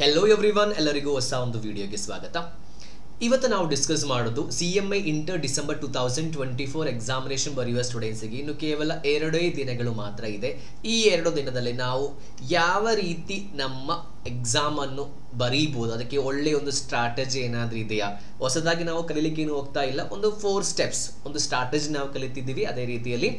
Hello everyone, ಎಲ್ಲರಿಗೂ ಹೊಸ ಒಂದು ವಿಡಿಯೋಗೆ ಸ್ವಾಗತ. ಇವತ್ತು ನಾವು ಡಿಸ್ಕಸ್ ಮಾಡೋದು CMI ಇಂಟರ್ ಡಿಸೆಂಬರ್ 2024 ಎಕ್ಸಾಮಿನೇಷನ್ ಬರೆಯುವ ಸ್ಟೂಡೆಂಟ್ಸ್ಗೆ ಇನ್ನು ಕೇವಲ 2 ದಿನಗಳು ಮಾತ್ರ ಇದೆ. ಈ 2 ದಿನದಲ್ಲಿ ನಾವು ಯಾವ ರೀತಿ ನಮ್ಮ ಎಕ್ಸಾಮ್ ಅನ್ನು ಬರೀಬಹುದು, ಅದಕ್ಕೆ ಒಳ್ಳೆಯ ಒಂದು ಸ್ಟ್ರಾಟಜಿ ಏನಾದರೂ ಇದೆಯಾ, ಹೊಸದಾಗಿ ನಾವು ಕಲಿಲಿಕ್ಕೆ ಏನು ಹೋಗ್ತಾ ಇಲ್ಲ, ಒಂದು 4 ಸ್ಟೆಪ್ಸ್ ಒಂದು ಸ್ಟ್ರಾಟಜಿ ನಾವು ಕಲಿತಿದ್ದೀವಿ. ಅದೇ ರೀತಿಯಲ್ಲಿ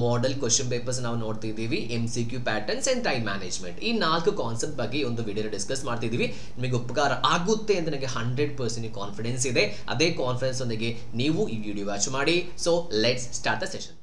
ಮಾಡೆಲ್ ಕ್ವಶನ್ ಪೇಪರ್ಸ್ ನಾವು ನೋಡ್ತಿದ್ದೀವಿ, MCQ patterns and time management, ಈ 4 ಕಾನ್ಸೆಪ್ಟ್ ಬಗ್ಗೆ ಒಂದು ವಿಡಿಯೋ ಡಿಸ್ಕಸ್ ಮಾಡ್ತಿದ್ದೀವಿ. ನಿಮಗೆ ಉಪಕಾರ ಆಗುತ್ತೆ ಅಂತ ನನಗೆ 100% ಕಾನ್ಫಿಡೆನ್ಸ್ ಇದೆ. ಅದೇ ಕಾನ್ಫಿಡೆನ್ಸ್ ಒಂದಿಗೆ ನೀವು ಈ ವಿಡಿಯೋ ವಾಚ್ ಮಾಡಿ. So let's start the session.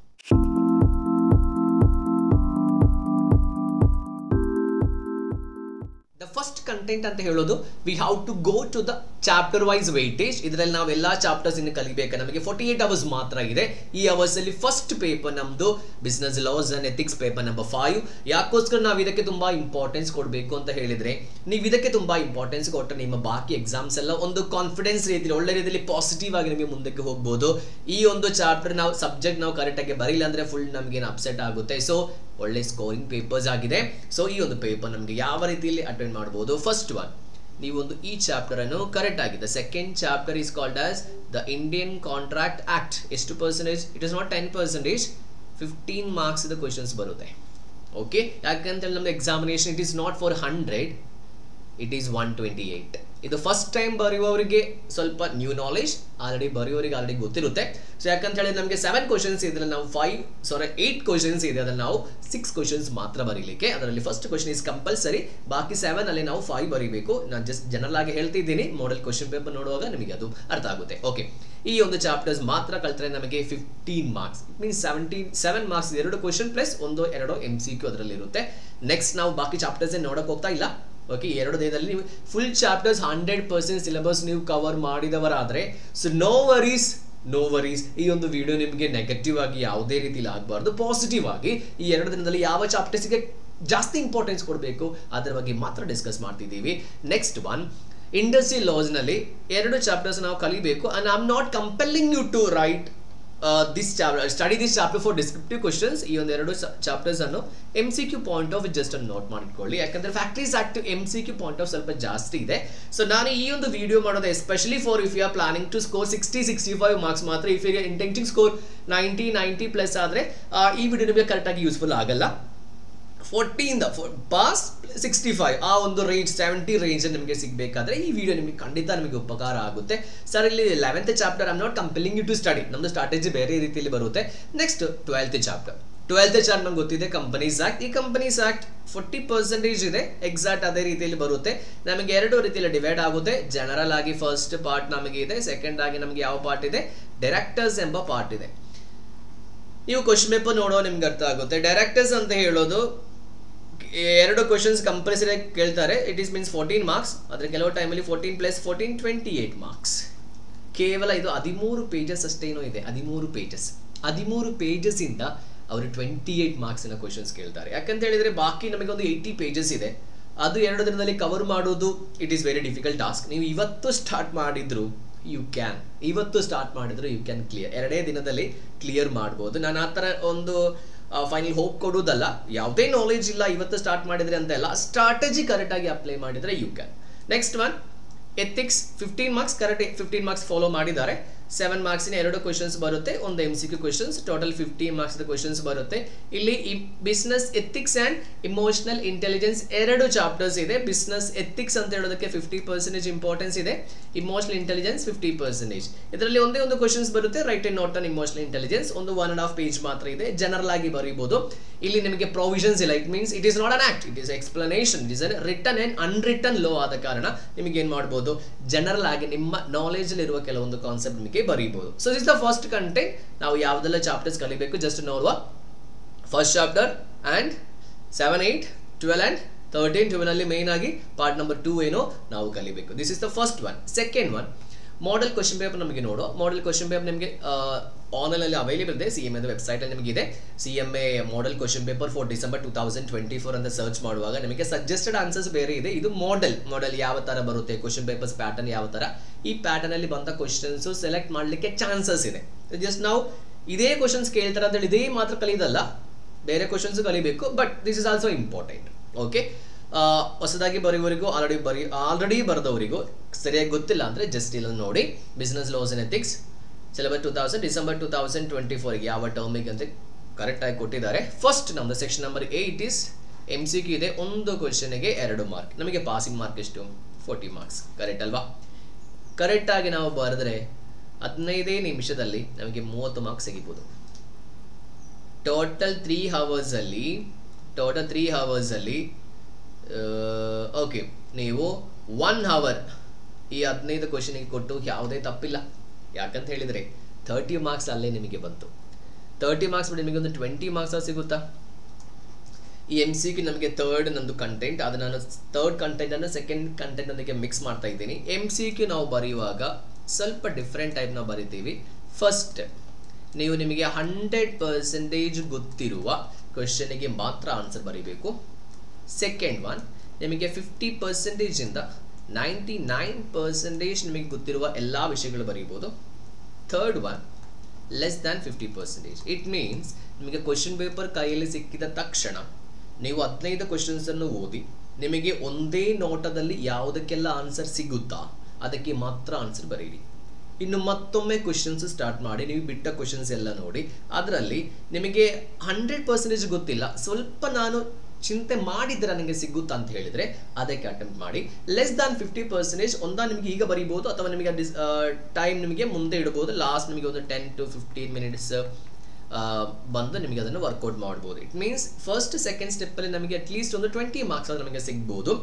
First content ಅಂತ ಹೇಳೋದು we have to go to the chapter wise weightage. ಇದರಲ್ಲಿ ನಾವು ಎಲ್ಲ ಚಾಪ್ಟರ್ಸ್ ಇನ್ನು ಕಲಿಬೇಕು. ನಮಗೆ 48 ಅವರ್ಸ್ ಮಾತ್ರ ಇದೆ. ಈ ಅವರ್ಸ್ ಅಲ್ಲಿ ಫಸ್ಟ್ ಪೇಪರ್ ನಮ್ದು business loss and ethics paper number 5. ಯಾಕೋಸ್ಕರ ನಾವು ಇದಕ್ಕೆ ತುಂಬಾ ಇಂಪಾರ್ಟೆನ್ಸ್ ಕೊಡಬೇಕು ಅಂತ ಹೇಳಿದ್ರೆ, ನೀವು ಇದಕ್ಕೆ ತುಂಬಾ ಇಂಪಾರ್ಟೆನ್ಸ್ ಕೊಟ್ಟರೆ ನಿಮ್ಮ ಬಾಕಿ ಎಕ್ಸಾಮ್ಸ್ ಎಲ್ಲ ಒಂದು ಕಾನ್ಫಿಡೆನ್ಸ್ ರೀತಿಯಲ್ಲಿ ಒಳ್ಳೆ ರೀತಿಯಲ್ಲಿ ಪಾಸಿಟಿವ್ ಆಗಿ ನಿಮಗೆ ಮುಂದಕ್ಕೆ ಹೋಗ್ಬೋದು. ಈ ಒಂದು ಚಾಪ್ಟರ್ ನಾವು ಸಬ್ಜೆಕ್ಟ್ ನಾವು ಕರೆಕ್ಟ್ ಆಗಿ ಬರೀಲ್ಲ ಅಂದ್ರೆ ಫುಲ್ ನಮಗೇನು ಅಪ್ಸೆಟ್ ಆಗುತ್ತೆ. ಸೊ ಒಳ್ಳೆ ಸ್ಕೋರಿಂಗ್ ಪೇಪರ್ಸ್ ಆಗಿದೆ. ಸೊ ಈ ಒಂದು ಪೇಪರ್ ನಮಗೆ ಯಾವ ರೀತಿಯಲ್ಲಿ ಅಟೆಂಡ್ ಮಾಡಬಹುದು. ಫಸ್ಟ್ ಒನ್, ನೀವು ಒಂದು ಈ ಚಾಪ್ಟರ್ ಅನ್ನು ಕರೆಕ್ಟ್ ಆಗಿದೆ. Second chapter is called as the Indian contract act. ಎಷ್ಟು percentage? It is not 10%, 15 marks the questions ಬರುತ್ತೆ. ಓಕೆ, ಯಾಕಂತೇಳಿ ನಮ್ದು examination it is not for 100, it is 128. ಇದು ಫಸ್ಟ್ ಟೈಮ್ ಬರೆಯುವವರಿಗೆ ಸ್ವಲ್ಪ ನ್ಯೂ ನಾಲೆಜ್, ಆಲ್ರೆಡಿ ಬರೆಯುವವರಿಗೆ ಆಲ್ರೆಡಿ ಗೊತ್ತಿರುತ್ತೆ. ಸೊ ಯಾಕಂತ ಹೇಳಿದ್ರೆ ನಮಗೆ 7 ಕ್ವಶನ್ಸ್ ಇದ್ರೆ ನಾವು 8 ಕ್ವಶನ್ಸ್ ಇದೆ, ಅದನ್ನು ನಾವು 6 ಕ್ವಶನ್ಸ್ ಮಾತ್ರ ಬರೀಲಿಕ್ಕೆ. ಅದರಲ್ಲಿ ಫಸ್ಟ್ ಕ್ವಶನ್ ಇಸ್ ಕಂಪಲ್ಸರಿ, ಬಾಕಿ 7 ಅಲ್ಲಿ ನಾವು 5 ಬರೀಬೇಕು. ನಾನು ಜಸ್ಟ್ ಜನರಲ್ ಆಗಿ ಹೇಳ್ತಿದ್ದೀನಿ, ಮಾಡೆಲ್ ಕ್ವಶನ್ ಪೇಪರ್ ನೋಡುವಾಗ ನಿಮಗೆ ಅದು ಅರ್ಥ ಆಗುತ್ತೆ. ಓಕೆ, ಈ ಒಂದು ಚಾಪ್ಟರ್ಸ್ ಮಾತ್ರ ಕಲ್ತ್ರೆ ನಮಗೆ 15 marks, it means 7 marks 2 question plus 1-2 MCQ ಅದರಲ್ಲಿ ಇರುತ್ತೆ. ನೆಕ್ಸ್ಟ್ ನಾವು ಬಾಕಿ ಚಾಪ್ಟರ್ಸ್ ನೋಡಕ್ ಹೋಗ್ತಾ ಇಲ್ಲ. ಓಕೆ, 2 ದಿನದಲ್ಲಿ ನೀವು ಫುಲ್ ಚಾಪ್ಟರ್ಸ್ 100% ಸಿಲೆಬಸ್ ನೀವು ಕವರ್ ಮಾಡಿದವರಾದರೆ, ಸೊ ನೋ ವರೀಸ್. ಈ ಒಂದು ವಿಡಿಯೋ ನಿಮಗೆ ನೆಗೆಟಿವ್ ಆಗಿ ಯಾವುದೇ ರೀತಿಯಲ್ಲಿ ಆಗಬಾರ್ದು, ಪಾಸಿಟಿವ್ ಆಗಿ ಈ 2 ದಿನದಲ್ಲಿ ಯಾವ ಚಾಪ್ಟರ್ಸ್ಗೆ ಜಾಸ್ತಿ ಇಂಪಾರ್ಟೆನ್ಸ್ ಕೊಡಬೇಕು ಅದರ ಬಗ್ಗೆ ಮಾತ್ರ ಡಿಸ್ಕಸ್ ಮಾಡ್ತಿದ್ದೀವಿ. ನೆಕ್ಸ್ಟ್ ಒನ್, ಇಂಡಸ್ಟ್ರಿ ಲಾಸ್ ನಲ್ಲಿ 2 ಚಾಪ್ಟರ್ಸ್ ನಾವು ಕಲಿಬೇಕು. And I am not compelling you to write study this chapter for descriptive questions. ಈ ಒಂದು 2 ಚಾಪ್ಟರ್ಸ್ ಅನ್ನು MCQ ಪಾಯಿಂಟ್ ಆಫ್ ಜಸ್ಟ್ ಅನ್ನು ನೋಟ್ ಮಾಡಿಟ್ಕೊಳ್ಳಿ. ಯಾಕಂದ್ರೆ factories act MCQ point of ಸ್ವಲ್ಪ ಜಾಸ್ತಿ ಇದೆ. ಸೊ ನಾನು ಈ ಒಂದು ವಿಡಿಯೋ ಮಾಡೋದು especially for if you are planning to score 60-65 marks ಮಾತ್ರ. If you intending score 90 plus ಆದರೆ ಈ ವಿಡಿಯೋ ನಿಮಗೆ ಕರೆಕ್ಟಾಗಿ ಯೂಸ್ಫುಲ್ ಆಗಲ್ಲ. 40 ಪಾಸ್ 65 ಆ ಒಂದು ರೇಂಜ್ 70 ರೇಂಜ್ ನಿಮಗೆ ಸಿಗಬೇಕಾದ್ರೆ ಈ ವಿಡಿಯೋ ನಿಮಗೆ ಖಂಡಿತ ನಿಮಗೆ ಉಪಕಾರ ಆಗುತ್ತೆ. ಸರ್, ಇಲ್ಲಿ 11th chapter I am not compelling you to study, ನಮ್ದು ಸ್ಟ್ರಾಟಜಿ ಬೇರೆ ರೀತಿಯಲ್ಲಿ ಬರುತ್ತೆ. ನೆಕ್ಸ್ಟ್ 12th ಚಾಪ್ಟರ್ ನಮ್ಗೆ ಗೊತ್ತಿದೆ ಕಂಪನೀಸ್ ಆಕ್ಟ್. ಈ ಕಂಪನೀಸ್ ಆಕ್ಟ್ 40% ಇದೆ, ಎಕ್ಸಾಕ್ಟ್ ಅದೇ ರೀತಿಯಲ್ಲಿ ಬರುತ್ತೆ. ನಮಗೆ 2 ರೀತಿಯಲ್ಲಿ ಡಿವೈಡ್ ಆಗುತ್ತೆ. ಜನರಲ್ ಆಗಿ ಫಸ್ಟ್ ಪಾರ್ಟ್ ನಮಗೆ ಇದೆ, ಸೆಕೆಂಡ್ ಆಗಿ ನಮಗೆ ಯಾವ ಪಾರ್ಟ್ ಇದೆ, ಡೈರೆಕ್ಟರ್ಸ್ ಎಂಬ ಪಾರ್ಟ್ ಇದೆ. ನೀವು ಕ್ವಶನ್ ಪೇಪರ್ ನೋಡೋ ನಿಮ್ಗೆ ಅರ್ಥ ಆಗುತ್ತೆ. ಡೈರೆಕ್ಟರ್ಸ್ ಅಂತ ಹೇಳೋದು 2 ಕ್ವಶನ್ಸ್ ಕಂಪಲ್ಸರಿ ಕೇಳ್ತಾರೆ. It is means 14 marks. ಆದರೆ ಕೆಲವು ಟೈಮಲ್ಲಿ 14 + 14 28 ಮಾರ್ಕ್ಸ್. ಕೇವಲ ಇದು 13 ಪೇಜಸ್ ಅಷ್ಟೇನೋ ಇದೆ. 13 ಪೇಜಸ್ ಇಂದ ಅವರು 28 ಮಾರ್ಕ್ಸಿನ ಕ್ವಶನ್ಸ್ ಕೇಳ್ತಾರೆ. ಯಾಕಂತ ಹೇಳಿದ್ರೆ ಬಾಕಿ ನಮಗೆ ಒಂದು 80 ಪೇಜಸ್ ಇದೆ. ಅದು 2 ದಿನದಲ್ಲಿ ಕವರ್ ಮಾಡೋದು it is very difficult task. ನೀವು ಇವತ್ತು ಸ್ಟಾರ್ಟ್ ಮಾಡಿದ್ರು ಯು ಕ್ಯಾನ್ ಕ್ಲಿಯರ್. 2 ದಿನದಲ್ಲಿ ಕ್ಲಿಯರ್ ಮಾಡ್ಬೋದು. ನಾನು ಆ ಥರ ಒಂದು ಫೈನಲ್ ಹೋಪ್ ಕೊಡೋದಲ್ಲ. ಯಾವುದೇ ನಾಲೆಜ್ ಇಲ್ಲ ಇವತ್ತು ಸ್ಟಾರ್ಟ್ ಮಾಡಿದ್ರೆ ಅಂತ ಎಲ್ಲ, ಸ್ಟ್ರಾಟಜಿ ಕರೆಕ್ಟ್ ಆಗಿ ಅಪ್ಲೈ ಮಾಡಿದ್ರೆ you can. Next one, ethics 15 marks. Correct 15 marks follow ಮಾಡಿದ್ದಾರೆ. 7 ಮಾರ್ಕ್ಸಿನ 2 ಕ್ವಶನ್ಸ್ ಬರುತ್ತೆ, ಒಂದು MCQ questions. Total 15 marks questions ಬರುತ್ತೆ. ಇಲ್ಲಿ business ethics and emotional intelligence 2 chapters ಇದೆ. ಬಿಸ್ನೆಸ್ ಎಥಿಕ್ಸ್ ಅಂತ ಹೇಳೋದಕ್ಕೆ 50% ಇಂಪಾರ್ಟೆನ್ಸ್ ಇದೆ, ಇಮೋಷನಲ್ ಇಂಟೆಲಿಜೆನ್ಸ್ 50%. ಇದರಲ್ಲಿ ಒಂದೇ ಒಂದು ಕ್ವಶನ್ಸ್ ಬರುತ್ತೆ, right and not on emotional intelligence. ಒಂದು 1.5 ಪೇಜ್ ಮಾತ್ರ ಇದೆ, ಜನರಲ್ ಆಗಿ ಬರೀಬಹುದು. ಇಲ್ಲಿ ನಿಮಗೆ ಪ್ರೊವಿಷನ್ಸ್ ಇಲ್ಲ. It means it is not an act, it is explanation. It is unwritten and unwritten law ಆದ ಕಾರಣ ನಿಮಗೆ ಏನು ಮಾಡ್ಬೋದು, ಜನರಲ್ ಆಗಿ ನಿಮ್ಮ ನಾಲೆಜ್ ಅಲ್ಲಿ ಇರುವ ಕೆಲವೊಂದು ಕಾನ್ಸೆಪ್ಟ್ ನಿಮಗೆ ಬರೀಬಹುದು. So this the first content. ನಾವು ಯಾವುದೆಲ್ಲ ಚಾಪ್ಟರ್ಸ್ ಕಲಿಬೇಕು ಜಸ್ಟ್ ನೋಡುವ. First chapter and 7, 8, 12 and 13. 12 ನಲ್ಲಿ ಮೇನ್ ಆಗಿ ಪಾರ್ಟ್ ನಂಬರ್ 2 ಏನೋ ನಾವು ಕಲಿಬೇಕು. This is the first one. Second one, model question paper ನಮಗೆ ನೋಡುವ. ಮಾಡೆಲ್ ಕ್ವಶನ್ ಪೇಪರ್ ನಿಮಗೆ ಆನ್ಲೈನಲ್ಲಿ ಅವೈಲೇಬಲ್ ಇದೆ. CMA ವೆಬ್ಸೈಟ್ ಅಲ್ಲಿ ನಿಮಗೆ ಇದೆ. CMA model question paper for December 2024 ಅಂತ ಸರ್ಚ್ ಮಾಡುವಾಗ ನಿಮಗೆ ಸಜೆಸ್ಟೆಡ್ ಆನ್ಸರ್ಸ್ ಬೇರೆ ಇದೆ. ಇದು ಮಾಡೆಲ್ ಯಾವ ತರ ಬರುತ್ತೆ, ಕ್ವಶನ್ ಪೇಪರ್ಸ್ ಪ್ಯಾಟರ್ನ್ ಯಾವ ತರ, ಈ ಪ್ಯಾಟರ್ನ್ ಅಲ್ಲಿ ಬಂದ ಕ್ವಶನ್ಸ್ ಸೆಲೆಕ್ಟ್ ಮಾಡಲಿಕ್ಕೆ ಚಾನ್ಸಸ್ ಇದೆ. ಜಸ್ಟ್ ನಾವು ಇದೇ ಕ್ವಶನ್ಸ್ ಕೇಳ್ತಾರೆ ಅಂತ ಹೇಳಿ ಇದೇ ಮಾತ್ರ ಕಲಿಯೋದಲ್ಲ, ಬೇರೆ ಕ್ವಶನ್ಸ್ ಕಲಿಬೇಕು. But this is also important. Okay, ಹೊಸದಾಗಿ ಬರೆಯುವವರಿಗೂ ಆಲ್ರೆಡಿ ಬರೆದವರಿಗೂ ಸರಿಯಾಗಿ ಗೊತ್ತಿಲ್ಲ ಅಂದರೆ ಜಸ್ಟ್ ಇಲ್ಲ ನೋಡಿ. Business loss and ethics syllabus 2000 December 2024 ಯಾವ ಟರ್ಮಿಗೆ ಅಂತ ಕರೆಕ್ಟಾಗಿ ಕೊಟ್ಟಿದ್ದಾರೆ. ಫಸ್ಟ್ ನಮ್ಮದು ಸೆಕ್ಷನ್ ನಂಬರ್ 8 ಇಸ್ MCQ ಇದೆ. ಒಂದು ಕ್ವೆಶನ್ಗೆ 2 ಮಾರ್ಕ್. ನಮಗೆ ಪಾಸಿಂಗ್ ಮಾರ್ಕ್ ಎಷ್ಟು 40 ಮಾರ್ಕ್ಸ್. ಕರೆಕ್ಟ್ ಅಲ್ವಾ? ಕರೆಕ್ಟಾಗಿ ನಾವು ಬರೆದ್ರೆ 15 ನಿಮಿಷದಲ್ಲಿ ನಮಗೆ 30 ಮಾರ್ಕ್ಸ್ ಸಿಗಬಹುದು. ಟೋಟಲ್ 3 ಅವರ್ಸ್ ಅಲ್ಲಿ ಓಕೆ ನೀವು 1 ಅವರ್ ಈ 15 ಕ್ವೆಶನ್ಗೆ ಕೊಟ್ಟು ಯಾವುದೇ ತಪ್ಪಿಲ್ಲ. ಯಾಕಂತ ಹೇಳಿದರೆ 30 ಮಾರ್ಕ್ಸ್ ಅಲ್ಲೇ ನಿಮಗೆ ಬಂತು. 30 ಮಾರ್ಕ್ಸ್ ಬಿಟ್ಟು ನಿಮಗೆ ಒಂದು 20 ಮಾರ್ಕ್ಸ್ ಸಿಗುತ್ತಾ? ಈ MCQ ನಮಗೆ ಥರ್ಡ್ ನಂದು ಕಂಟೆಂಟ್, ಅದು ನಾನು ಥರ್ಡ್ ಕಂಟೆಂಟನ್ನು ಸೆಕೆಂಡ್ ಕಂಟೆಂಟ್ ಒಂದಿಗೆ ಮಿಕ್ಸ್ ಮಾಡ್ತಾ ಇದ್ದೀನಿ. MCQ ನಾವು ಬರೆಯುವಾಗ ಸ್ವಲ್ಪ ಡಿಫ್ರೆಂಟ್ ಟೈಪ್ ನಾವು ಬರಿತೀವಿ. ಫಸ್ಟ್ ನೀವು ನಿಮಗೆ 100% ಗೊತ್ತಿರುವ ಕ್ವೆಶನ್ಗೆ ಮಾತ್ರ ಆನ್ಸರ್ ಬರೀಬೇಕು. ಸೆಕೆಂಡ್ ಒನ್ ನಿಮಗೆ 50% ಇಂದ 99% ನಿಮಗೆ ಗೊತ್ತಿರುವ ಎಲ್ಲ ವಿಷಯಗಳು ಬರೀಬೋದು. Third one less than 50%. It means ನಿಮಗೆ ಕ್ವೆಶನ್ ಪೇಪರ್ ಕೈಯಲ್ಲಿ ಸಿಕ್ಕಿದ ತಕ್ಷಣ ನೀವು 15 ಕ್ವೆಶನ್ಸನ್ನು ಓದಿ ನಿಮಗೆ ಒಂದೇ ನೋಟದಲ್ಲಿ ಯಾವುದಕ್ಕೆಲ್ಲ ಆನ್ಸರ್ ಸಿಗುತ್ತಾ ಅದಕ್ಕೆ ಮಾತ್ರ ಆನ್ಸರ್ ಬರೀರಿ. ಇನ್ನು ಮತ್ತೊಮ್ಮೆ ಕ್ವೆಶನ್ಸ್ ಸ್ಟಾರ್ಟ್ ಮಾಡಿ ನೀವು ಬಿಟ್ಟ ಕ್ವೆಶನ್ಸ್ ಎಲ್ಲ ನೋಡಿ ಅದರಲ್ಲಿ ನಿಮಗೆ 100% ಗೊತ್ತಿಲ್ಲ, ಸ್ವಲ್ಪ ನಾನು ಚಿಂತೆ ಮಾಡಿದ್ರೆ ನನಗೆ ಸಿಗುತ್ತಾ ಅಂತ ಹೇಳಿದರೆ ಅದಕ್ಕೆ ಅಟೆಂಪ್ಟ್ ಮಾಡಿ. ಲೆಸ್ ದ್ಯಾನ್ 50% ಒಂದಾ ನಿಮಗೆ ಈಗ ಬರೀಬೋದು ಅಥವಾ ನಿಮಗೆ ಟೈಮ್ ನಿಮಗೆ ಮುಂದೆ ಇಡಬಹುದು. ಲಾಸ್ಟ್ ನಿಮಗೆ ಒಂದು 10 to 15 ಮಿನಿಟ್ಸ್ ಬಂದು ನಿಮಗೆ ಅದನ್ನು ವರ್ಕೌಟ್ ಮಾಡ್ಬೋದು. ಇಟ್ ಮೀನ್ಸ್ ಫಸ್ಟ್ ಸೆಕೆಂಡ್ ಸ್ಟೆಪ್ಪಲ್ಲಿ ನಮಗೆ ಅಟ್ಲೀಸ್ಟ್ ಒಂದು 20 ಮಾರ್ಕ್ಸ್ ಅದು ನಮಗೆ ಸಿಗ್ಬೋದು.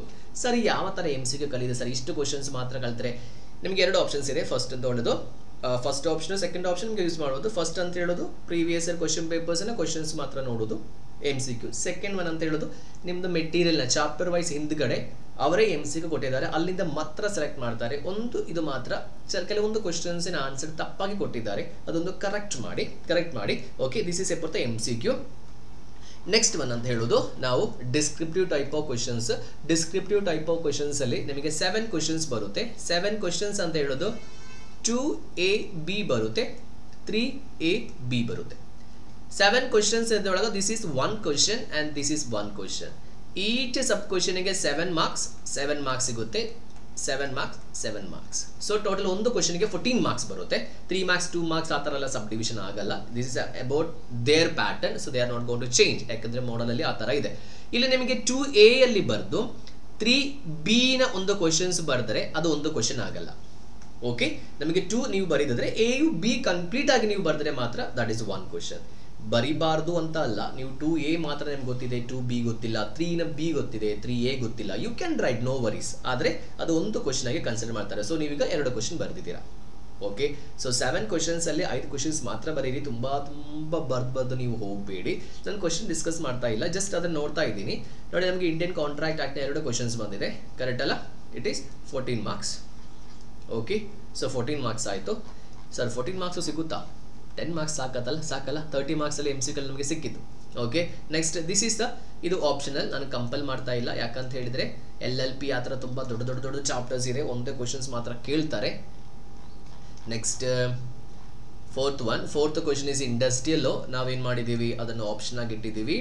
ಸರಿ, ಯಾವ ಥರ MCQ ಕಲಿಇದೆ ಸರ್? ಇಷ್ಟು ಕ್ವಶನ್ಸ್ ಮಾತ್ರ ಕಲಿತರೆ ನಿಮಗೆ 2 ಆಪ್ಷನ್ಸ್ ಇದೆ. ಫಸ್ಟ್ ಅಂತ ಹೇಳೋದು ಫಸ್ಟ್ ಆಪ್ಷನ್, ಸೆಕೆಂಡ್ ಆಪ್ಷನ್ ನಿಮಗೆ ಯೂಸ್ ಮಾಡ್ಬೋದು. ಫಸ್ಟ್ ಅಂತ ಹೇಳೋದು ಪ್ರೀವಿಯಸ್ ಇಯರ್ ಕ್ವಶನ್ ಪೇಪರ್ಸ್ನ ಕ್ವಶನ್ಸ್ ಮಾತ್ರ ನೋಡೋದು MCQ. ಸೆಕೆಂಡ್ ಒನ್ ಅಂತ ಹೇಳೋದು ನಿಮ್ಮದು ಮೆಟೀರಿಯಲ್ನ ಚಾಪ್ಟರ್ ವೈಸ್ ಹಿಂದ್ಗಡೆ ಅವರೇ MCQ ಕೊಟ್ಟಿದ್ದಾರೆ, ಅಲ್ಲಿಂದ ಮಾತ್ರ ಸೆಲೆಕ್ಟ್ ಮಾಡ್ತಾರೆ. ಇದು ಮಾತ್ರ ಕೆಲವೊಂದು ಕ್ವಶನ್ಸಿನ ಆನ್ಸರ್ ತಪ್ಪಾಗಿ ಕೊಟ್ಟಿದ್ದಾರೆ, ಅದೊಂದು ಕರೆಕ್ಟ್ ಮಾಡಿ. ಓಕೆ, ದಿಸ್ ಇಸ್ ಎಪೋರ್ಟ್ ದ MCQ. ನೆಕ್ಸ್ಟ್ ಒನ್ ಅಂತ ಹೇಳೋದು ನಾವು descriptive type of questions. Descriptive type of questions ಅಲ್ಲಿ ನಿಮಗೆ 7 ಕ್ವಶನ್ಸ್ ಬರುತ್ತೆ. 7 ಕ್ವಶನ್ಸ್ ಅಂತ ಹೇಳೋದು 2AB ಬರುತ್ತೆ, 3AB ಬರುತ್ತೆ. 7 ಕ್ವಶನ್ಸ್ ಇದ್ರೊಳಗೆ this is 1 question and this is 1 question. Each sub ಕ್ವಶನ್ಗೆ 7 ಮಾರ್ಕ್ಸ್ ಸಿಗುತ್ತೆ. 7 ಮಾರ್ಕ್ಸ್. ಸೊ ಟೋಟಲ್ ಒಂದು ಕ್ವಶನ್ಗೆ 14 ಮಾರ್ಕ್ಸ್ ಬರುತ್ತೆ. 3 ಮಾರ್ಕ್ಸ್ 2 ಮಾರ್ಕ್ಸ್ ಆ ಥರ ಎಲ್ಲ ಸಬ್ ಡಿವಿಷನ್ ಆಗಲ್ಲ. This is about their pattern, so they are not going to change. ಯಾಕಂದ್ರೆ ಮಾಡಲಲ್ಲಿ ಆ ಥರ ಇದೆ. ಇಲ್ಲಿ ನಿಮಗೆ 2A ಅಲ್ಲಿ ಬರೆದು 3Bನ ಒಂದು ಕ್ವಶನ್ಸ್ ಬರೆದರೆ ಅದು ಒಂದು ಕ್ವಶನ್ ಆಗಲ್ಲ. ಓಕೆ, ನಮಗೆ 2 ನೀವು ಬರೀದಿದ್ರೆ A B ಕಂಪ್ಲೀಟ್ ಆಗಿ ನೀವು ಬರೆದ್ರೆ ಮಾತ್ರ ದಟ್ ಇಸ್ 1 ಕ್ವಶನ್. ಬರಿಬಾರ್ದು ಅಂತ ಅಲ್ಲ, ನೀವು 2A ಮಾತ್ರ ನಿಮ್ಗೆ ಗೊತ್ತಿದೆ, 2B ಗೊತ್ತಿಲ್ಲ, 3ನ B ಗೊತ್ತಿದೆ, 3A ಗೊತ್ತಿಲ್ಲ, you can write, no worries. ಆದರೆ ಅದು ಒಂದು ಕ್ವಶನ್ ಆಗಿ ಕನ್ಸಿಡರ್ ಮಾಡ್ತಾರೆ. ಸೊ ನೀವೀಗ 2 ಕ್ವಶನ್ ಬರೆದಿದ್ದೀರಾ. ಓಕೆ, ಸೊ 7 ಕ್ವಶನ್ಸ್ ಅಲ್ಲಿ 5 ಕ್ವಶನ್ಸ್ ಮಾತ್ರ ಬರೀರಿ. ತುಂಬಾ ಬರ್ದು ನೀವು ಹೋಗಬೇಡಿ. ನಾನು ಕ್ವಶನ್ ಡಿಸ್ಕಸ್ ಮಾಡ್ತಾ ಇಲ್ಲ, ಜಸ್ಟ್ ಅದನ್ನು ನೋಡ್ತಾ ಇದ್ದೀನಿ. ನೋಡಿ, ನಮಗೆ ಇಂಡಿಯನ್ ಕಾಂಟ್ರಾಕ್ಟ್ ಆಕ್ಟ್ನ 2 ಕ್ವಶನ್ಸ್ ಬಂದಿದೆ. ಕರೆಕ್ಟ್ ಅಲ್ಲ? It is 14 marks. Okay, so 14 marks ಆಯಿತು. ಸರ್ 14 ಮಾರ್ಕ್ಸು ಸಿಗುತ್ತಾ? 10 ಮಾರ್ಕ್ಸ್ ಸಾಕಲ್ಲ. 30 ಮಾರ್ಕ್ಸ್ ಅಲ್ಲಿ MCQ ನಮಗೆ ಸಿಕ್ಕಿತ್ತು. ಓಕೆ, ನೆಕ್ಸ್ಟ್ ದಿಸ್ ಇಸ್ ಇದು ಆಪ್ಷನಲ್, ನಾನು ಕಂಪಲ್ ಮಾಡ್ತಾ ಇಲ್ಲ. ಯಾಕಂತ ಹೇಳಿದ್ರೆ LLP ಆ ಥರ ತುಂಬ ದೊಡ್ಡ ಚಾಪ್ಟರ್ಸ್ ಇದೆ, ಒಂದೇ ಕ್ವಶನ್ಸ್ ಮಾತ್ರ ಕೇಳ್ತಾರೆ. Next fourth question is industrial. ನಾವೇನು ಮಾಡಿದ್ದೀವಿ, ಅದನ್ನು ಆಪ್ಷನ್ ಆಗಿ ಇಟ್ಟಿದ್ದೀವಿ.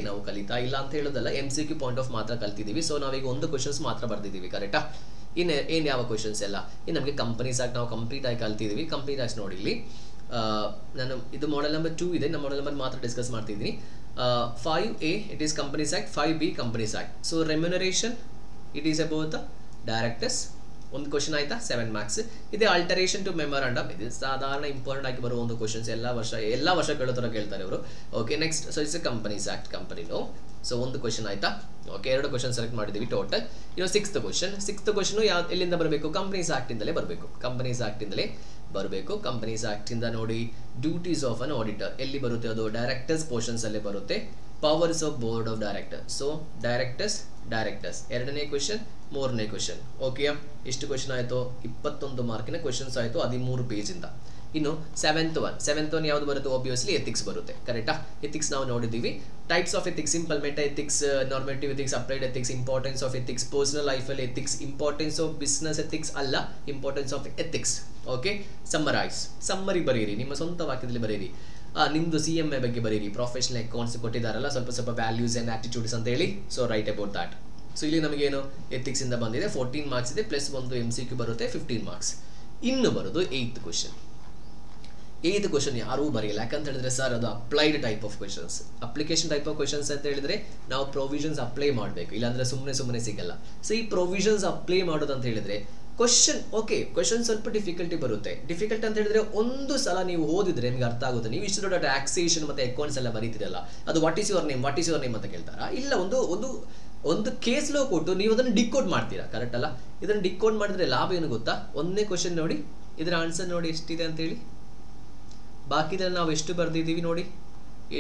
ನಾವು ಕಲಿತಾ ಇಲ್ಲ ಅಂತ ಹೇಳೋದಲ್ಲ, MCQ ಪಾಯಿಂಟ್ ಆಫ್ ಮಾತ್ರ ಕಲ್ತಿದ್ದೀವಿ. ಸೊ ನಾವೀಗ ಒಂದು ಕ್ವಶನ್ಸ್ ಮಾತ್ರ ಬರ್ದಿದ್ದೀವಿ. ಕರೆಕ್ಟಾ? ಏನು ಯಾವ ಕ್ವಶನ್ಸ್ ಎಲ್ಲ ನಮಗೆ ಕಂಪನೀಸ್ ಆಗಿ ನಾವು ಕಂಪ್ಲೀಟ್ ಆಗಿ ಕಲ್ತಿದ್ದೀವಿ. ಕಂಪ್ಲೀಟ್ ಆಗಿ ನೋಡಿ, ಇಲ್ಲಿ ನಾನು ಇದು ಮಾಡೆಲ್ ನಂಬರ್ 2 ಇದೆ, ನಮ್ಮ ಮಾಡೆಲ್ ನಂಬರ್ ಮಾತ್ರ ಡಿಸ್ಕಸ್ ಮಾಡ್ತಿದ್ದೀನಿ. 5A it is companies act, 5B companies act. So remuneration it is about the directors. ಒಂದು ಕ್ವಶನ್ ಆಯ್ತಾ? 7 ಮಾರ್ಕ್ಸ್. ಇದೆ ಆಲ್ಟರೇಷನ್ ಟು ಮೆಮೊರಾಂಡಮ್. ಇದು ಸಾಧಾರಣ ಇಂಪಾರ್ಟೆಂಟ್ ಆಗಿ ಬರುವ ಒಂದು ಕ್ವಶನ್ಸ್, ಎಲ್ಲ ವರ್ಷ ಕೇಳೋ ಥರ ಕೇಳ್ತಾರೆ ಅವರು. Okay, next so it's companies act, company low. So ಒಂದು ಕ್ವಶನ್ ಆಯ್ತಾ? ಓಕೆ, 2 ಕ್ವಶನ್ ಸೆಲೆಕ್ಟ್ ಮಾಡಿದ್ದೀವಿ ಟೋಟಲ್. ಇನ್ನು ಸಿಕ್ಸ್ತ್ ಕ್ವಶನ್ ಎಲ್ಲಿಂದ ಬರಬೇಕು? ಕಂಪನೀಸ್ ಆಕ್ಟಿಂದಲೇ ಬರಬೇಕು. ಕಂಪನೀಸ್ ಆಕ್ಟಿಂದ ನೋಡಿ, ಡ್ಯೂಟೀಸ್ ಆಫ್ ಅನ್ ಆಡಿಟರ್ ಎಲ್ಲಿ ಬರುತ್ತೆ? ಅದು ಡೈರೆಕ್ಟರ್ಸ್ ಪೋರ್ಷನ್ಸ್ ಅಲ್ಲೇ ಬರುತ್ತೆ. Powers of board of director. So directors 2ನೇ ಕ್ವಶನ್, 3ನೇ ಕ್ವಶನ್. ಓಕೆ, ಎಷ್ಟು ಕ್ವಶನ್ ಆಯಿತು? 21 ಮಾರ್ಕಿನ ಕ್ವಶನ್ಸ್ ಆಯಿತು 13 ಪೇಜಿಂದ. ಇನ್ನು ಸೆವೆಂತ್ ಒನ್ ಯಾವುದು ಬರುತ್ತೆ? ಆಬ್ವಿಯಸ್ಲಿ ಎಥಿಕ್ಸ್ ಬರುತ್ತೆ. ಕರೆಕ್ಟಾ? ಎಥಿಕ್ಸ್ ನಾವು ನೋಡಿದ್ದೀವಿ. Types of ethics, simple meta ethics, normative ethics, applied ethics, importance of ethics, personal ಲೈಫಲ್ಲಿ ethics, importance of business ethics ಅಲ್ಲ, importance of ethics. Okay, summary ಬರೀರಿ, ನಿಮ್ಮ ಸ್ವಂತ ವಾಕ್ಯದಲ್ಲಿ ಬರೀರಿ. ನಿಮ್ಮದು CMA ಬಗ್ಗೆ ಬರೀರಿ, ಪ್ರೊಫೆಷನಲ್ ಅಕೌಂಟ್ಸ್ ಕೊಟ್ಟಿದ್ದಾರಲ್ಲ, ಸ್ವಲ್ಪ ವ್ಯಾಲ್ಯೂಸ್ ಆ್ಯಂಡ್ ಆಟಿಟ್ಯೂಡ್ಸ್ ಅಂತ ಹೇಳಿ. So write about that. So ಇಲ್ಲಿ ನಮಗೇನು ಎಥಿಕ್ಸಿಂದ ಬಂದಿದೆ 14 ಮಾರ್ಕ್ಸ್ ಇದೆ, ಪ್ಲಸ್ ಒಂದು MCQ ಬರುತ್ತೆ 15 ಮಾರ್ಕ್ಸ್. ಇನ್ನು ಬರೋದು 8th ಕ್ವಶನ್. 8th ಕ್ವಶನ್ ಯಾರೂ ಬರೆಯಲ್ಲ, ಯಾಕಂತ ಹೇಳಿದ್ರೆ ಸರ್ ಅದು applied type of questions, application type of questions ಅಂತ ಹೇಳಿದ್ರೆ ನಾವು ಪ್ರೊವಿಷನ್ಸ್ ಅಪ್ಲೈ ಮಾಡಬೇಕು, ಇಲ್ಲಾಂದ್ರೆ ಸುಮ್ಮನೆ ಸಿಗಲ್ಲ. ಸೊ ಈ ಪ್ರೊವಿಷನ್ಸ್ ಅಪ್ಲೈ ಮಾಡೋದು ಅಂತ ಹೇಳಿದ್ರೆ ಕ್ವಶನ್ ಸ್ವಲ್ಪ ಡಿಫಿಕಲ್ಟಿ ಬರುತ್ತೆ. ಡಿಫಿಕಲ್ಟ್ ಅಂತ ಹೇಳಿದ್ರೆ ಒಂದು ಸಲ ನೀವು ಓದಿದ್ರೆ ನಿಮಗೆ ಅರ್ಥ ಆಗುತ್ತೆ. ನೀವು ಇಷ್ಟು ದೊಡ್ಡ ಟ್ಯಾಕ್ಸೇಷನ್ ಮತ್ತೆ ಅಕೌಂಟ್ಸ್ ಎಲ್ಲ ಬರೀತಿರಲ್ಲ, ಅದು ವಾಟ್ ಈಸ್ ಯುವರ್ ನೇಮ್ ಅಂತ ಕೇಳ್ತಾರಾ? ಇಲ್ಲ, ಒಂದು ಕೇಸ್ ಲೋ ಕೊಟ್ಟು ನೀವು ಅದನ್ನು ಡಿಕೋಡ್ ಮಾಡ್ತೀರಾ, ಕರೆಕ್ಟ್ ಅಲ್ಲ? ಇದನ್ನು ಡಿಕೋಡ್ ಮಾಡಿದ್ರೆ ಲಾಭ ಏನು ಗೊತ್ತಾ? ಒಂದನೇ ಕ್ವಶನ್ ನೋಡಿ, ಇದರ ಆನ್ಸರ್ ನೋಡಿ ಎಷ್ಟಿದೆ ಅಂತೇಳಿ. ಬಾಕಿದ್ರೆ ನಾವು ಎಷ್ಟು ಬರ್ದಿದ್ದೀವಿ ನೋಡಿ,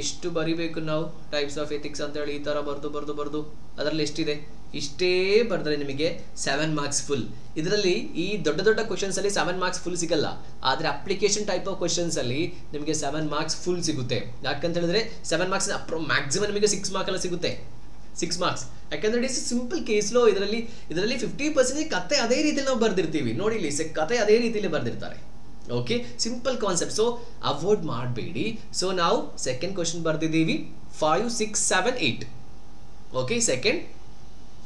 ಎಷ್ಟು ಬರಿಬೇಕು ನಾವು ಟೈಪ್ಸ್ ಆಫ್ ಎಥಿಕ್ಸ್ ಅಂತ ಹೇಳಿ ಈ ಥರ ಬರ್ದು ಅದರಲ್ಲಿ ಎಷ್ಟಿದೆ, ಇಷ್ಟೇ ಬರೆದ್ರೆ ನಿಮಗೆ 7 ಮಾರ್ಕ್ಸ್ ಫುಲ್. ಇದರಲ್ಲಿ ಈ ದೊಡ್ಡ ಕ್ವಶನ್ಸ್ ಅಲ್ಲಿ 7 ಮಾರ್ಕ್ಸ್ ಫುಲ್ ಸಿಗಲ್ಲ, ಆದರೆ ಅಪ್ಲಿಕೇಶನ್ ಟೈಪ್ ಆಫ್ ಕ್ವಶನ್ಸ್ ಅಲ್ಲಿ ನಿಮಗೆ 7 ಮಾರ್ಕ್ಸ್ ಫುಲ್ ಸಿಗುತ್ತೆ. ಯಾಕಂತ ಹೇಳಿದ್ರೆ 7 ಮಾರ್ಕ್ಸ್ ಮ್ಯಾಕ್ಸಿಮಮ್ ನಿಮಗೆ 6 ಮಾರ್ಕ್ ಎಲ್ಲ ಸಿಗುತ್ತೆ, 6 ಮಾರ್ಕ್ಸ್. ಯಾಕಂದ್ರೆ ಇಟ್ಸ್ ಸಿಂಪಲ್ ಕೇಸ್ ಲೋ. ಇದರಲ್ಲಿ 50% ಕತೆ ಅದೇ ರೀತಿಯಲ್ಲಿ ನಾವು ಬರ್ದಿರ್ತೀವಿ ನೋಡಿ, ಇಲ್ಲಿ ಕತೆ ಅದೇ ರೀತಿಯಲ್ಲಿ ಬರ್ದಿರ್ತಾರೆ. Okay, simple concept. So avoid ಮಾಡಬೇಡಿ. ಸೊ ನಾವು ಸೆಕೆಂಡ್ ಕ್ವಶನ್ ಬರ್ದಿದ್ದೀವಿ 5, 6, 7, 8. ಓಕೆ, ಸೆಕೆಂಡ್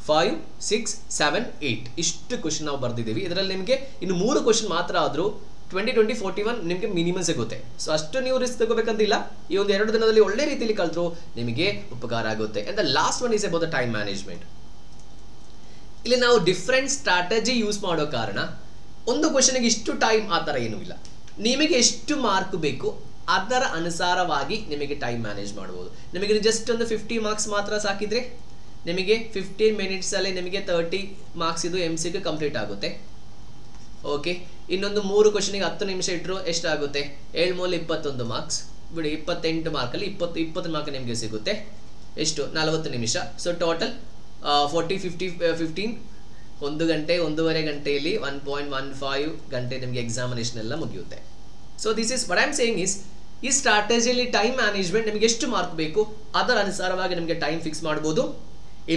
5, 6, 7, 8 ಇಷ್ಟು ಕ್ವಶನ್ ನಾವು ಬರ್ದಿದ್ದೀವಿ. ಇದರಲ್ಲಿ ನಿಮಗೆ ಇನ್ನು 3 ಕ್ವಶನ್ ಮಾತ್ರ ಆದರೂ 20, 20, 41 ನಿಮಗೆ ಮಿನಿಮಮ್ ಸಿಗುತ್ತೆ. ಸೊ ಅಷ್ಟು ನೀವು ರಿಸ್ಕ್ ತಗೋಬೇಕಂತಿಲ್ಲ. ಈ ಒಂದು 2 ದಿನದಲ್ಲಿ ಒಳ್ಳೆ ರೀತಿಯಲ್ಲಿ ಕಲ್ತ್ರು ನಿಮಗೆ ಉಪಕಾರ ಆಗುತ್ತೆ. And the last one is about the time management. ಇಲ್ಲಿ ನಾವು ಡಿಫ್ರೆಂಟ್ ಸ್ಟ್ರಾಟಜಿ ಯೂಸ್ ಮಾಡೋ ಕಾರಣ ಒಂದು ಕ್ವಶನ್ಗೆ ಇಷ್ಟು ಟೈಮ್ ಆ ಥರ ಏನೂ ಇಲ್ಲ. ನಿಮಗೆ ಎಷ್ಟು ಮಾರ್ಕ್ ಬೇಕು ಅದರ ಅನುಸಾರವಾಗಿ ನಿಮಗೆ ಟೈಮ್ ಮ್ಯಾನೇಜ್ ಮಾಡ್ಬೋದು. ನಿಮಗೆ ಜಸ್ಟ್ ಒಂದು 50 ಮಾರ್ಕ್ಸ್ ಮಾತ್ರ ಸಾಕಿದ್ರೆ ನಿಮಗೆ 15 ಮಿನಿಟ್ಸಲ್ಲಿ ನಿಮಗೆ 30 ಮಾರ್ಕ್ಸ್ ಇದು MCQ ಕಂಪ್ಲೀಟ್ ಆಗುತ್ತೆ. ಓಕೆ, ಇನ್ನೊಂದು 3 ಕ್ವಶನಿಗೆ 10 ನಿಮಿಷ ಇಟ್ಟರು ಎಷ್ಟಾಗುತ್ತೆ? 7 ಮೂಲ 21 ಮಾರ್ಕ್ಸ್ ಬಿಡಿ, 28 ಮಾರ್ಕಲ್ಲಿ 20 ಮಾರ್ಕ್ ನಿಮಗೆ ಸಿಗುತ್ತೆ. ಎಷ್ಟು? 40 ನಿಮಿಷ. ಸೊ ಟೋಟಲ್ 40, 50, 15 1 ಗಂಟೆ 1.5 ಗಂಟೆಯಲ್ಲಿ 1.15 ಗಂಟೆ ನಿಮಗೆ ಎಕ್ಸಾಮಿನೇಷನ್ ಎಲ್ಲ ಮುಗಿಯುತ್ತೆ. So this is what I am saying is, ಈ ಸ್ಟ್ರಾಟಜಿಯಲ್ಲಿ ಟೈಮ್ ಮ್ಯಾನೇಜ್ಮೆಂಟ್ ನಿಮಗೆ ಎಷ್ಟು ಮಾರ್ಕ್ ಬೇಕು ಅದರ ಅನುಸಾರವಾಗಿ ನಿಮಗೆ ಟೈಮ್ ಫಿಕ್ಸ್ ಮಾಡ್ಬೋದು.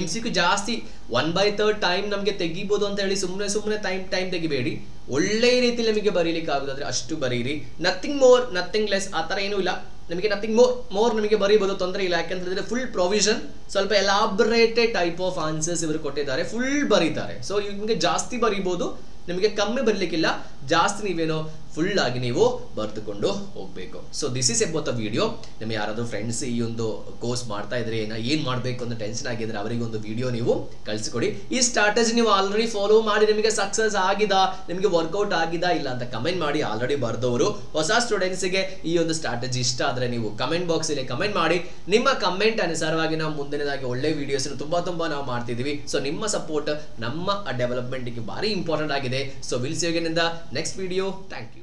MCQ ಜಾಸ್ತಿ 1/3 ಟೈಮ್ ನಮಗೆ ತೆಗಿಬೋದು ಅಂತ ಹೇಳಿ ಸುಮ್ಮನೆ ಟೈಮ್ ತೆಗಿಬೇಡಿ. ಒಳ್ಳೆಯ ರೀತಿಯಲ್ಲಿ ನಿಮಗೆ ಬರೀಲಿಕ್ಕೆ ಆಗೋದಾದ್ರೆ ಅಷ್ಟು ಬರೀರಿ. ನಥಿಂಗ್ ಮೋರ್ ನಥಿಂಗ್ ಲೆಸ್ ಆ ಥರ ಏನೂ ಇಲ್ಲ. ನಿಮಗೆ ನಥಿಂಗ್ ಮೋರ್ ನಿಮಗೆ ಬರೀಬೋದು, ತೊಂದರೆ ಇಲ್ಲ. ಯಾಕಂತಂದ್ರೆ ಫುಲ್ ಪ್ರೊವಿಷನ್, ಸ್ವಲ್ಪ ಎಲಾಬ್ರೇಟೆಡ್ ಟೈಪ್ ಆಫ್ ಆನ್ಸರ್ಸ್ ಇವರು ಕೊಟ್ಟಿದ್ದಾರೆ, ಫುಲ್ ಬರೀತಾರೆ. ಸೊ ನಿಮಗೆ ಜಾಸ್ತಿ ಬರೀಬೋದು, ನಿಮಗೆ ಕಮ್ಮಿ ಬರಲಿಕ್ಕಿಲ್ಲ. ಜಾಸ್ತಿ ನೀವೇನೋ ಫುಲ್ ಆಗಿ ನೀವು ಬರೆದುಕೊಂಡು ಹೋಗಬೇಕು. So this is about the video. ನಿಮಗೆ ಯಾರಾದರೂ ಫ್ರೆಂಡ್ಸ್ ಈ ಒಂದು ಕೋರ್ಸ್ ಮಾಡ್ತಾ ಇದ್ರೆ ಏನು ಮಾಡಬೇಕು ಅಂತ ಟೆನ್ಷನ್ ಆಗಿದ್ರೆ ಅವರಿಗೆ ಒಂದು ವಿಡಿಯೋ ನೀವು ಕಳಿಸಿಕೊಡಿ. ಈ ಸ್ಟ್ರಾಟಜಿ ನೀವು ಆಲ್ರೆಡಿ ಫಾಲೋ ಮಾಡಿ ನಿಮಗೆ ಸಕ್ಸಸ್ ಆಗಿದಾ, ನಿಮಗೆ ವರ್ಕೌಟ್ ಆಗಿದಾ ಇಲ್ಲ ಅಂತ ಕಮೆಂಟ್ ಮಾಡಿ. ಆಲ್ರೆಡಿ ಬರೆದವರು ಹೊಸ ಸ್ಟೂಡೆಂಟ್ಸ್ಗೆ ಈ ಒಂದು ಸ್ಟ್ರಾಟಜಿ ಇಷ್ಟ ಆದರೆ ನೀವು ಕಮೆಂಟ್ ಬಾಕ್ಸಲ್ಲಿ ಕಮೆಂಟ್ ಮಾಡಿ. ನಿಮ್ಮ ಕಮೆಂಟ್ ಅನುಸಾರವಾಗಿ ನಾವು ಮುಂದಿನದಾಗಿ ಒಳ್ಳೆ ವಿಡಿಯೋಸ್ ತುಂಬ ನಾವು ಮಾಡ್ತಿದ್ದೀವಿ. ಸೊ ನಿಮ್ಮ ಸಪೋರ್ಟ್ ನಮ್ಮ ಡೆವಲಪ್ಮೆಂಟ್ಗೆ ಭಾರಿ ಇಂಪಾರ್ಟೆಂಟ್ ಆಗಿದೆ. So will see you again in the next video. Thank you.